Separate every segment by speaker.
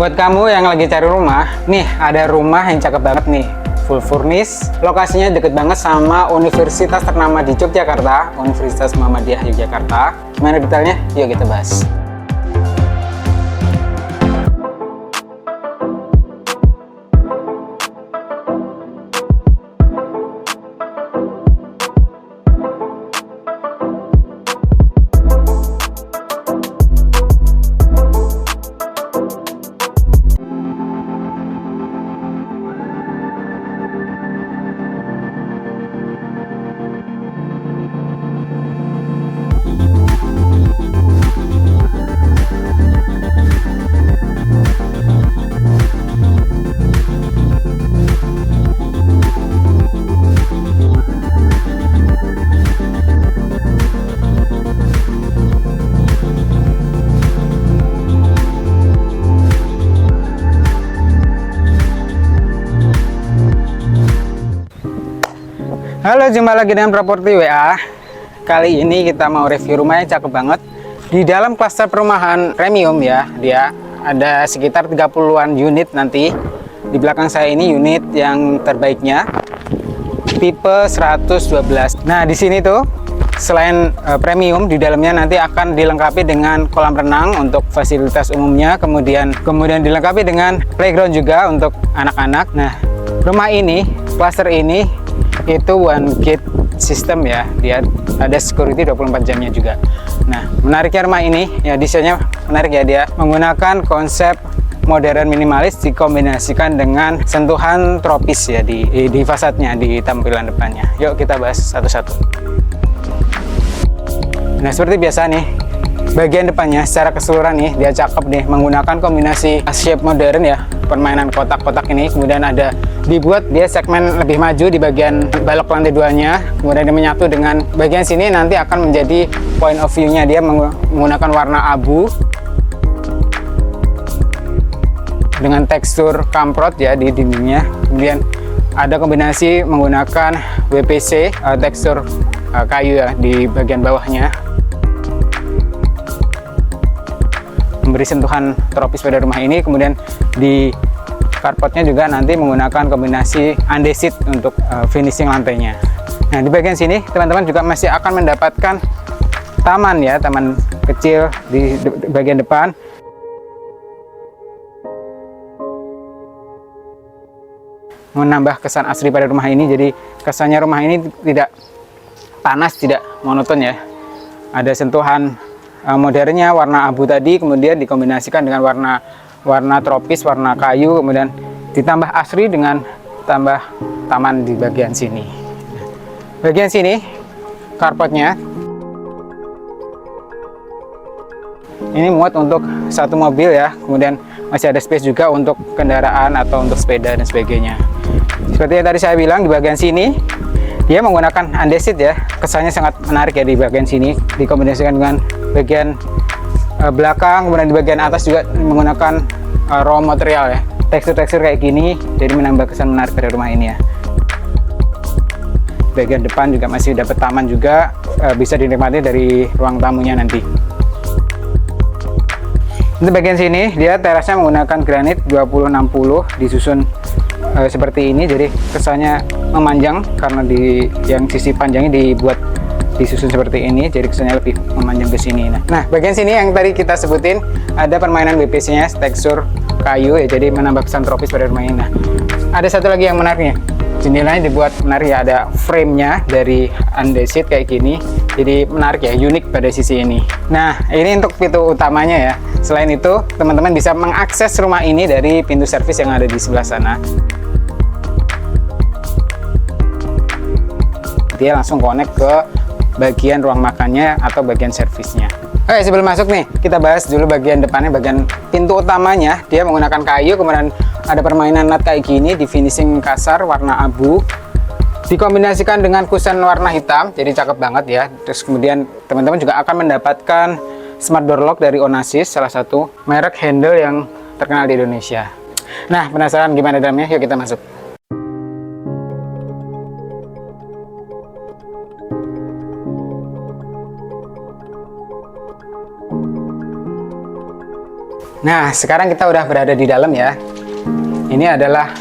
Speaker 1: Buat kamu yang lagi cari rumah, nih ada rumah yang cakep banget nih, full furnished. Lokasinya deket banget sama universitas ternama di Yogyakarta, Universitas Muhammadiyah Yogyakarta. Gimana detailnya? Yuk kita bahas. Halo, jumpa lagi dengan Properti WA. Kali ini kita mau review rumah yang cakep banget di dalam klaster perumahan premium ya. Dia ada sekitar 30-an unit nanti. Di belakang saya ini unit yang terbaiknya, tipe 112. Nah, di sini tuh selain premium, di dalamnya nanti akan dilengkapi dengan kolam renang untuk fasilitas umumnya, kemudian dilengkapi dengan playground juga untuk anak-anak. Nah, rumah ini, klaster ini itu one gate system ya, dia ada security 24 jamnya juga. Nah, menariknya rumah ini ya, desainnya menarik ya, dia menggunakan konsep modern minimalis dikombinasikan dengan sentuhan tropis ya di fasadnya, di tampilan depannya. Yuk kita bahas satu-satu. Nah, seperti biasa nih, bagian depannya secara keseluruhan nih dia cakep nih, menggunakan kombinasi shape modern ya, permainan kotak-kotak ini. Kemudian ada dibuat dia segmen lebih maju di bagian balok lantai duanya, kemudian dia menyatu dengan bagian sini nanti akan menjadi point of view-nya. Dia menggunakan warna abu dengan tekstur kamprot ya di dindingnya. Kemudian ada kombinasi menggunakan WPC tekstur kayu ya di bagian bawahnya, memberi sentuhan tropis pada rumah ini. Kemudian di carportnya juga nanti menggunakan kombinasi andesit untuk finishing lantainya. Nah, di bagian sini teman-teman juga masih akan mendapatkan taman ya, taman kecil di bagian depan. Menambah kesan asri pada rumah ini, jadi kesannya rumah ini tidak panas, tidak monoton ya. Ada sentuhan modernnya, warna abu tadi, kemudian dikombinasikan dengan warna tropis, warna kayu, kemudian ditambah asri dengan tambah taman di bagian sini. Bagian sini carportnya ini muat untuk satu mobil ya, kemudian masih ada space juga untuk kendaraan atau untuk sepeda dan sebagainya. Seperti yang tadi saya bilang, di bagian sini dia menggunakan andesit ya, kesannya sangat menarik ya. Di bagian sini dikombinasikan dengan bagian belakang, kemudian di bagian atas juga menggunakan raw material ya, tekstur-tekstur kayak gini, jadi menambah kesan menarik pada rumah ini ya. Bagian depan juga masih dapat taman juga, bisa dinikmati dari ruang tamunya nanti. Untuk bagian sini dia terasnya menggunakan granit 2060 disusun seperti ini, jadi kesannya memanjang karena di yang sisi panjangnya disusun seperti ini, jadi kesannya lebih memanjang ke sini. Nah, bagian sini yang tadi kita sebutin ada permainan WPC-nya tekstur kayu ya, jadi menambah kesan tropis pada rumah ini. Nah, ada satu lagi yang menariknya, jendelanya dibuat menarik ya, ada frame-nya dari andesit kayak gini, jadi menarik ya, unik pada sisi ini. Nah, ini untuk pintu utamanya ya. Selain itu, teman-teman bisa mengakses rumah ini dari pintu servis yang ada di sebelah sana. Dia langsung connect ke bagian ruang makannya atau bagian servisnya. Oke, sebelum masuk nih, kita bahas dulu bagian depannya, bagian pintu utamanya. Dia menggunakan kayu, kemudian ada permainan nut kayak gini di finishing kasar warna abu, dikombinasikan dengan kusen warna hitam, jadi cakep banget ya. Terus kemudian teman-teman juga akan mendapatkan smart door lock dari Onassis, salah satu merek handle yang terkenal di Indonesia. Nah, penasaran gimana dalamnya? Yuk kita masuk. Nah, sekarang kita udah berada di dalam ya. Ini adalah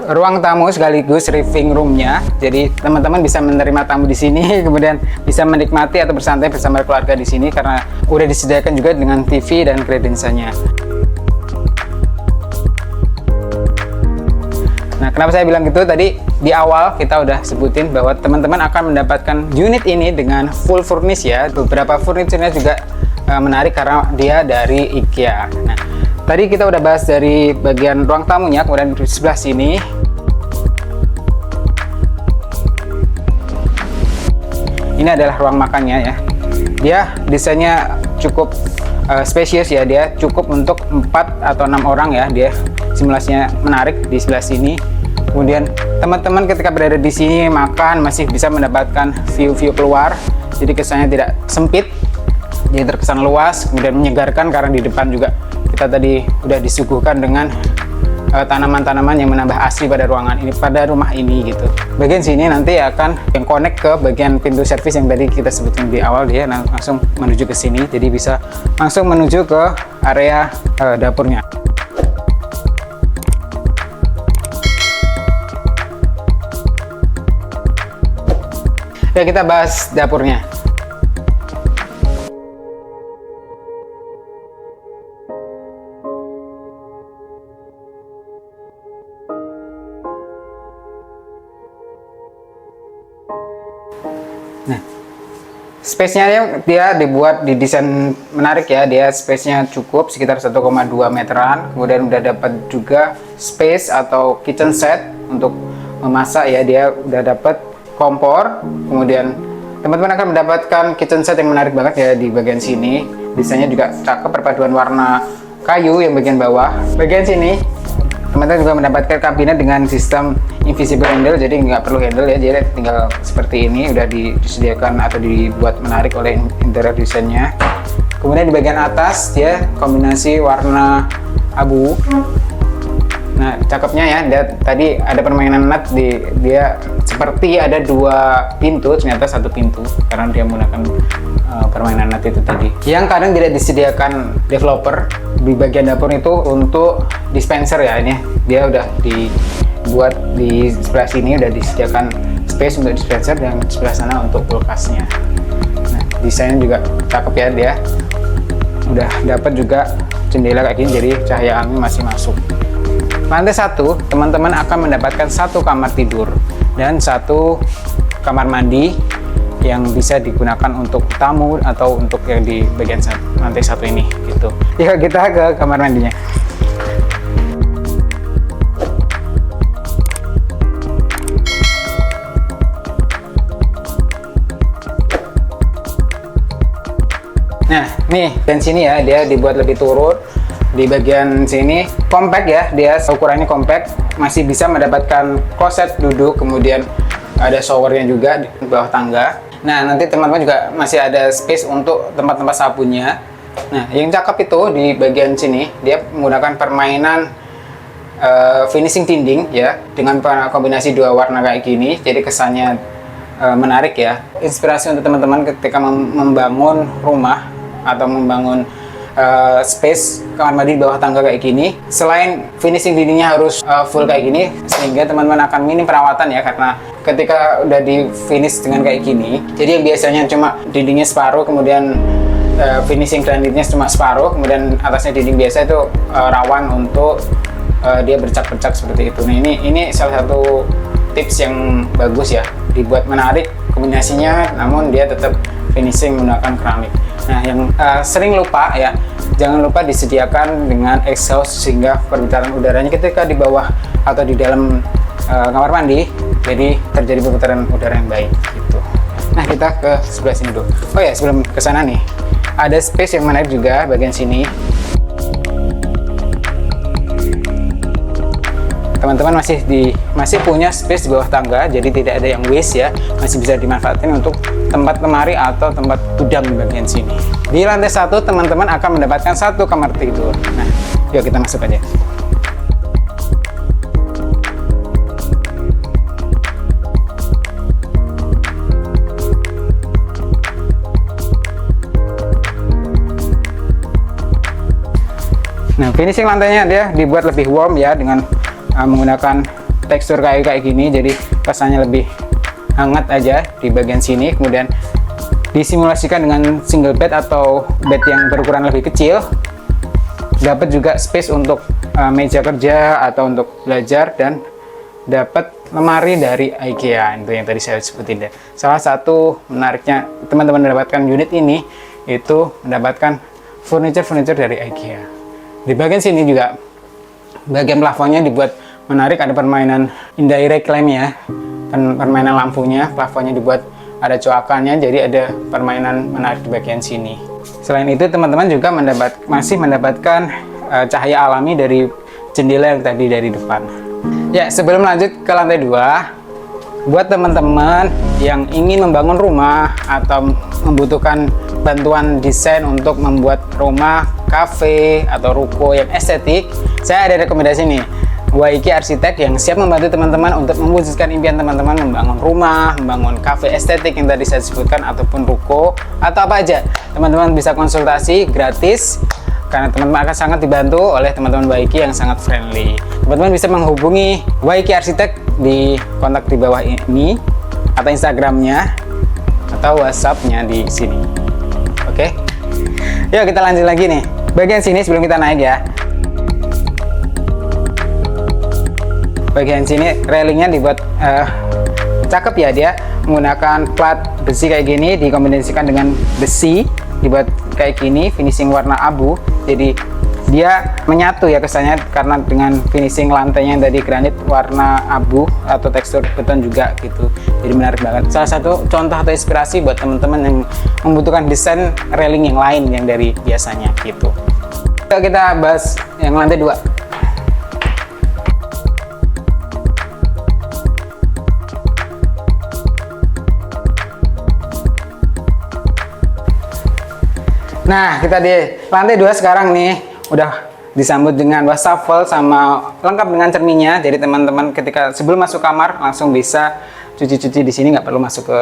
Speaker 1: ruang tamu sekaligus living roomnya. Jadi teman-teman bisa menerima tamu di sini, kemudian bisa menikmati atau bersantai bersama keluarga di sini karena udah disediakan juga dengan TV dan kredensialnya. Nah, kenapa saya bilang gitu? Tadi di awal kita udah sebutin bahwa teman-teman akan mendapatkan unit ini dengan full furnish ya. Beberapa furniture-nya juga menarik karena dia dari IKEA. Nah, tadi kita udah bahas dari bagian ruang tamunya, kemudian di sebelah sini ini adalah ruang makannya ya. Dia desainnya cukup spesies ya, dia cukup untuk 4 atau 6 orang ya. Dia simulasinya menarik di sebelah sini. Kemudian teman-teman ketika berada di sini makan masih bisa mendapatkan view keluar. Jadi kesannya tidak sempit. Jadi terkesan luas, kemudian menyegarkan karena di depan juga kita tadi udah disuguhkan dengan tanaman-tanaman yang menambah asri pada ruangan ini, pada rumah ini gitu. Bagian sini nanti akan yang connect ke bagian pintu servis yang tadi kita sebutin di awal, dia langsung menuju ke sini, jadi bisa langsung menuju ke area dapurnya. Ya, kita bahas dapurnya. Nah, space-nya dia dibuat di desain menarik ya. Dia space-nya cukup sekitar 1,2 meteran. Kemudian udah dapat juga space atau kitchen set untuk memasak ya. Dia udah dapat kompor. Kemudian teman-teman akan mendapatkan kitchen set yang menarik banget ya di bagian sini. Desainnya juga cakep, perpaduan warna kayu yang bagian bawah. Bagian sini teman-teman juga mendapatkan kabinet dengan sistem invisible handle, jadi nggak perlu handle ya, jadi tinggal seperti ini, udah disediakan atau dibuat menarik oleh interior desainnya. Kemudian di bagian atas dia kombinasi warna abu. Nah, cakepnya ya, tadi ada permainan nut, dia seperti ada 2 pintu, ternyata 1 pintu karena dia menggunakan permainan nut itu tadi. Yang kadang tidak disediakan developer di bagian dapur itu untuk dispenser ya, ini dia udah dibuat di sebelah sini, udah disediakan space untuk dispenser dan sebelah sana untuk kulkasnya. Nah, desainnya juga cakep ya, dia udah dapat juga jendela kayak gini, jadi cahaya angin masih masuk. Lantai 1, teman-teman akan mendapatkan 1 kamar tidur dan 1 kamar mandi yang bisa digunakan untuk tamu atau untuk yang di bagian lantai 1 ini gitu. Ya, kita ke kamar mandinya. Nah, nih dan sini ya, dia dibuat lebih turun. Di bagian sini compact ya, dia ukurannya compact, masih bisa mendapatkan kloset duduk, kemudian ada showernya juga di bawah tangga. Nah, nanti teman-teman juga masih ada space untuk tempat-tempat sabunnya. Nah, yang cakep itu di bagian sini, dia menggunakan permainan finishing dinding ya, dengan kombinasi 2 warna kayak gini, jadi kesannya menarik ya. Inspirasi untuk teman-teman ketika membangun rumah atau membangun space kamar mandi di bawah tangga kayak gini. Selain finishing dindingnya harus full kayak gini, sehingga teman-teman akan minim perawatan ya, karena ketika udah di finish dengan kayak gini, jadi yang biasanya cuma dindingnya separuh, kemudian finishing granitnya cuma separuh, kemudian atasnya dinding biasa, itu rawan untuk dia bercak-bercak seperti itu. Nah, ini salah satu tips yang bagus ya, dibuat menarik kombinasinya, namun dia tetap finishing menggunakan keramik. Nah, yang sering lupa ya, jangan lupa disediakan dengan exhaust sehingga perputaran udaranya ketika di bawah atau di dalam kamar mandi, jadi terjadi perputaran udara yang baik gitu. Nah, kita ke sebelah sini dulu. Oh ya, sebelum ke sana nih, ada space yang menarik juga bagian sini. Teman-teman masih punya space di bawah tangga, jadi tidak ada yang waste ya, masih bisa dimanfaatkan untuk tempat lemari atau tempat gudang di bagian sini. Di lantai 1 teman-teman akan mendapatkan 1 kamar tidur. Nah, yuk kita masuk aja. Nah, finishing lantainya dia dibuat lebih warm ya, dengan menggunakan tekstur kayu kayak gini, jadi kesannya lebih hangat aja di bagian sini. Kemudian disimulasikan dengan single bed atau bed yang berukuran lebih kecil. Dapat juga space untuk meja kerja atau untuk belajar, dan dapat lemari dari IKEA itu yang tadi saya sebutin deh. Salah satu menariknya teman-teman mendapatkan unit ini itu mendapatkan furniture dari IKEA. Di bagian sini juga bagian plafonnya dibuat menarik, ada permainan indirect lamp ya, permainan lampunya. Plafonnya dibuat ada coakannya, jadi ada permainan menarik di bagian sini. Selain itu teman-teman juga masih mendapatkan cahaya alami dari jendela yang tadi dari depan. Ya, sebelum lanjut ke lantai 2, buat teman-teman yang ingin membangun rumah atau membutuhkan bantuan desain untuk membuat rumah, kafe, atau ruko yang estetik, saya ada rekomendasi nih, Waiki Arsitek, yang siap membantu teman-teman untuk mewujudkan impian teman-teman membangun rumah, membangun kafe estetik yang tadi saya sebutkan, ataupun ruko, atau apa aja. Teman-teman bisa konsultasi gratis, karena teman-teman akan sangat dibantu oleh teman-teman Waiki yang sangat friendly. Teman-teman bisa menghubungi Waiki Arsitek di kontak di bawah ini, atau Instagramnya, atau WhatsAppnya di sini. Oke, yuk kita lanjut lagi nih. Bagian sini sebelum kita naik ya. Bagian sini railingnya dibuat cakep ya, dia menggunakan plat besi kayak gini, dikombinasikan dengan besi, dibuat kayak gini, finishing warna abu, jadi dia menyatu ya kesannya, karena dengan finishing lantainya yang tadi granit warna abu atau tekstur beton juga gitu, jadi menarik banget. Salah satu contoh atau inspirasi buat teman-teman yang membutuhkan desain railing yang lain yang dari biasanya gitu. Yuk kita bahas yang lantai 2. Nah, kita di lantai 2 sekarang nih, udah disambut dengan wastafel sama lengkap dengan cerminnya. Jadi teman-teman ketika sebelum masuk kamar langsung bisa cuci-cuci di sini, nggak perlu masuk ke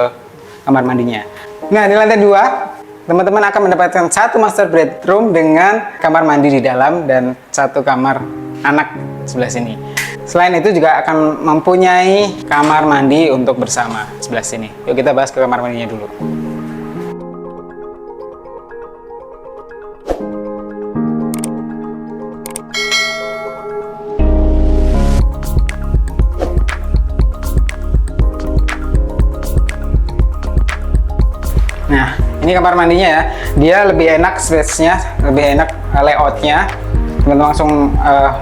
Speaker 1: kamar mandinya. Nah, di lantai 2 teman-teman akan mendapatkan satu master bedroom dengan kamar mandi di dalam dan satu kamar anak sebelah sini. Selain itu juga akan mempunyai kamar mandi untuk bersama sebelah sini. Yuk kita bahas ke kamar mandinya dulu. Nah, ini kamar mandinya ya. Dia lebih enak space-nya, lebih enak layout-nya. Teman-teman langsung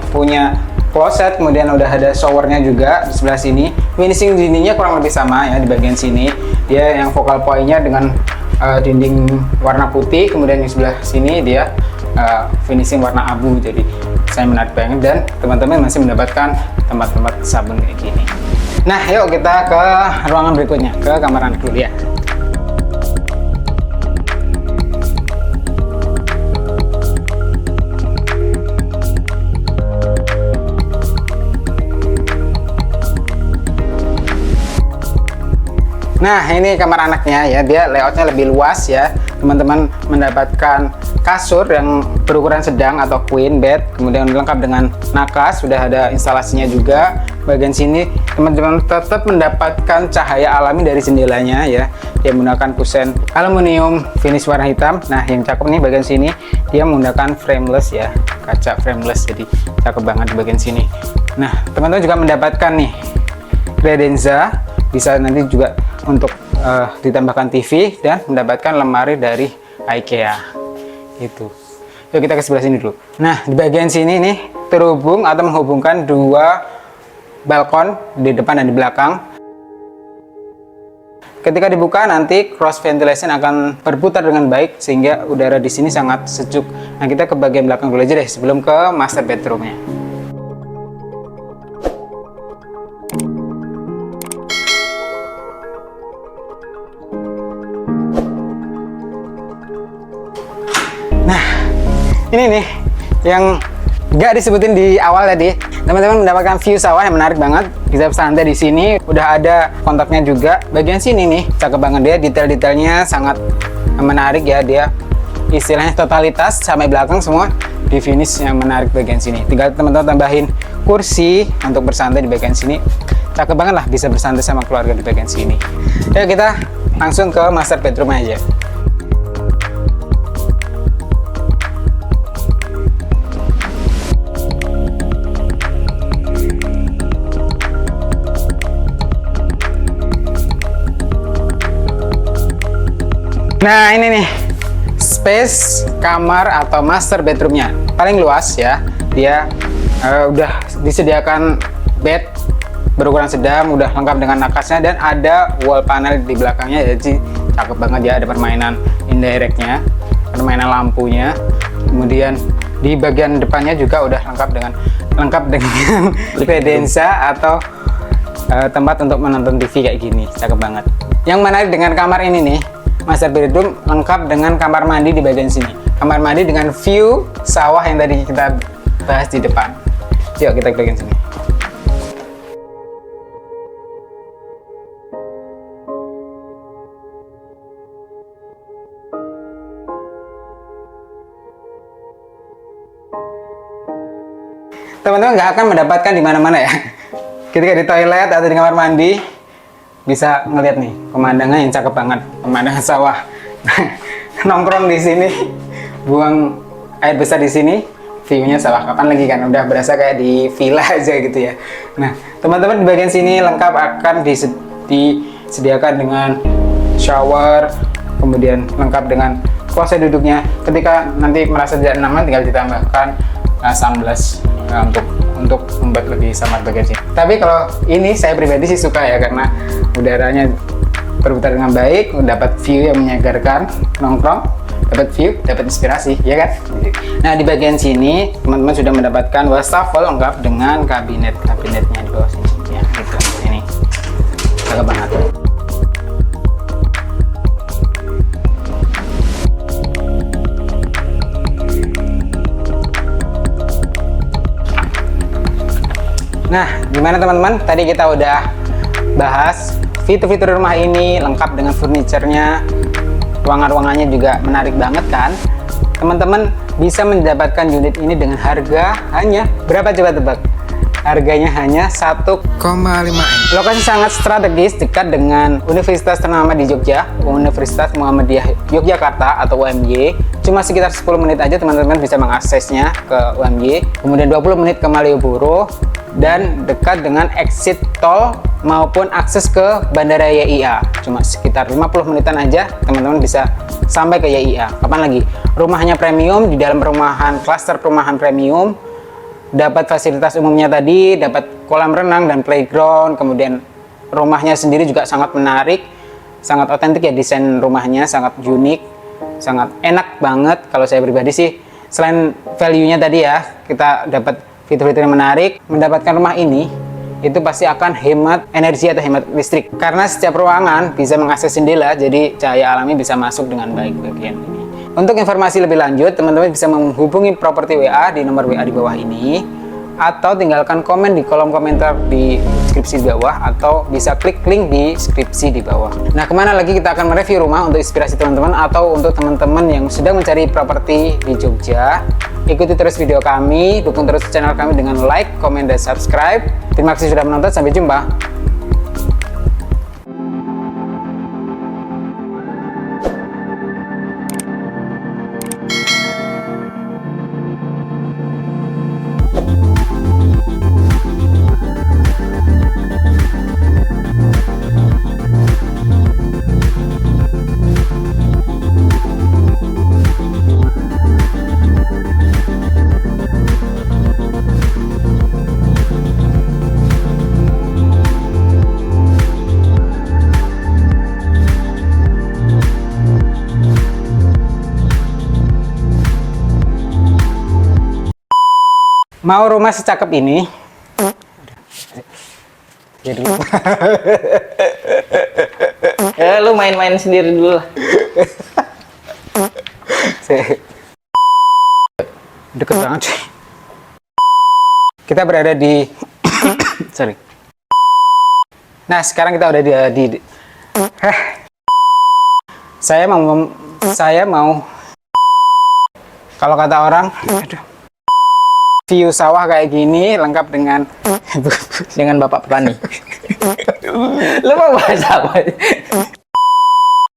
Speaker 1: punya closet, kemudian udah ada showernya juga di sebelah sini. Finishing dindingnya kurang lebih sama ya di bagian sini. Dia yang focal point-nya dengan dinding warna putih, kemudian di sebelah sini dia finishing warna abu. Jadi saya menarik banget, dan teman-teman masih mendapatkan tempat-tempat sabun kayak gini. Nah, yuk kita ke ruangan berikutnya, ke kamar anak dulu ya. Nah, ini kamar anaknya ya, dia layoutnya lebih luas ya. Teman-teman mendapatkan kasur yang berukuran sedang atau queen bed, kemudian lengkap dengan nakas, sudah ada instalasinya juga. Bagian sini teman-teman tetap mendapatkan cahaya alami dari jendelanya ya. Dia menggunakan kusen aluminium finish warna hitam. Nah, yang cakep nih bagian sini dia menggunakan frameless ya, kaca frameless, jadi cakep banget di bagian sini. Nah, teman-teman juga mendapatkan nih credenza, bisa nanti juga untuk ditambahkan TV, dan mendapatkan lemari dari IKEA gitu. Yuk kita ke sebelah sini dulu. Nah, di bagian sini nih terhubung atau menghubungkan dua balkon di depan dan di belakang. Ketika dibuka nanti cross ventilation akan berputar dengan baik sehingga udara di sini sangat sejuk. Nah, kita ke bagian belakang dulu aja deh sebelum ke master bedroomnya. Ini nih yang nggak disebutin di awal tadi, teman-teman mendapatkan view sawah yang menarik banget. Bisa santai di sini, udah ada kontaknya juga. Bagian sini nih cakep banget, dia detail-detailnya sangat menarik ya, dia istilahnya totalitas sampai belakang semua di finish yang menarik bagian sini. Tinggal teman-teman tambahin kursi untuk bersantai di bagian sini. Cakep banget lah, bisa bersantai sama keluarga di bagian sini. Ya, kita langsung ke master bedroom aja. Nah, ini nih space kamar atau master bedroomnya, paling luas ya. Dia udah disediakan bed berukuran sedang, udah lengkap dengan nakasnya, dan ada wall panel di belakangnya. Jadi cakep banget ya, ada permainan indirectnya, permainan lampunya. Kemudian di bagian depannya juga udah lengkap dengan credenza atau tempat untuk menonton TV kayak gini. Cakep banget. Yang menarik dengan kamar ini nih, master bedroom lengkap dengan kamar mandi di bagian sini. Kamar mandi dengan view sawah yang tadi kita bahas di depan. Yuk kita ke bagian sini. Teman-teman nggak akan mendapatkan di mana-mana ya. Ketika di toilet atau di kamar mandi, bisa ngeliat nih pemandangan yang cakep banget, pemandangan sawah. Nongkrong di sini, buang air besar di sini, view-nya sawah. Kapan lagi kan, udah berasa kayak di villa aja gitu ya. Nah, teman-teman di bagian sini lengkap akan disediakan dengan shower, kemudian lengkap dengan kursi duduknya. Ketika nanti merasa tidak nyaman, tinggal ditambahkan sunblock untuk membuat lebih samar bagian sini. Tapi kalau ini saya pribadi sih suka ya, karena udaranya berputar dengan baik, dapat view yang menyegarkan, nongkrong, dapat view, dapat inspirasi, ya kan? Nah, di bagian sini teman-teman sudah mendapatkan wastafel lengkap dengan kabinetnya di bawah sini. Ya, gitu. Ini cakep banget. Nah, gimana teman-teman? Tadi kita udah bahas fitur-fitur rumah ini lengkap dengan furniturnya, ruangan-ruangannya juga menarik banget kan? Teman-teman bisa mendapatkan unit ini dengan harga hanya berapa, coba tebak? Harganya hanya 1,5 M. Lokasi sangat strategis, dekat dengan universitas ternama di Jogja, Universitas Muhammadiyah Yogyakarta atau UMY. Cuma sekitar 10 menit aja teman-teman bisa mengaksesnya ke UMY. Kemudian 20 menit ke Malioboro, dan dekat dengan exit tol maupun akses ke Bandara YIA. Cuma sekitar 50 menitan aja teman-teman bisa sampai ke YIA. Kapan lagi? Rumahnya premium, di dalam perumahan, klaster perumahan premium, dapat fasilitas umumnya tadi, dapat kolam renang dan playground. Kemudian rumahnya sendiri juga sangat menarik, sangat otentik ya, desain rumahnya sangat unik, sangat enak banget. Kalau saya pribadi sih, selain value-nya tadi ya, kita dapat fitur-fitur yang menarik. Mendapatkan rumah ini itu pasti akan hemat energi atau hemat listrik, karena setiap ruangan bisa mengakses jendela, jadi cahaya alami bisa masuk dengan baik bagian ini. Untuk informasi lebih lanjut, teman-teman bisa menghubungi Properti WA di nomor WA di bawah ini, atau tinggalkan komen di kolom komentar di deskripsi di bawah, atau bisa klik link di deskripsi di bawah. Nah, kemana lagi kita akan mereview rumah untuk inspirasi teman-teman, atau untuk teman-teman yang sedang mencari properti di Jogja. Ikuti terus video kami, dukung terus channel kami dengan like, komen, dan subscribe. Terima kasih sudah menonton, sampai jumpa. Mau rumah secakep ini? Jadi
Speaker 2: Ya lu main-main sendiri dulu lah.
Speaker 1: Deket banget sih. Kita berada di sorry. Nah, sekarang kita udah di saya mau kalau kata orang, aduh. view sawah kayak gini, lengkap dengan
Speaker 2: Dengan bapak petani. Lu mau bahas apa?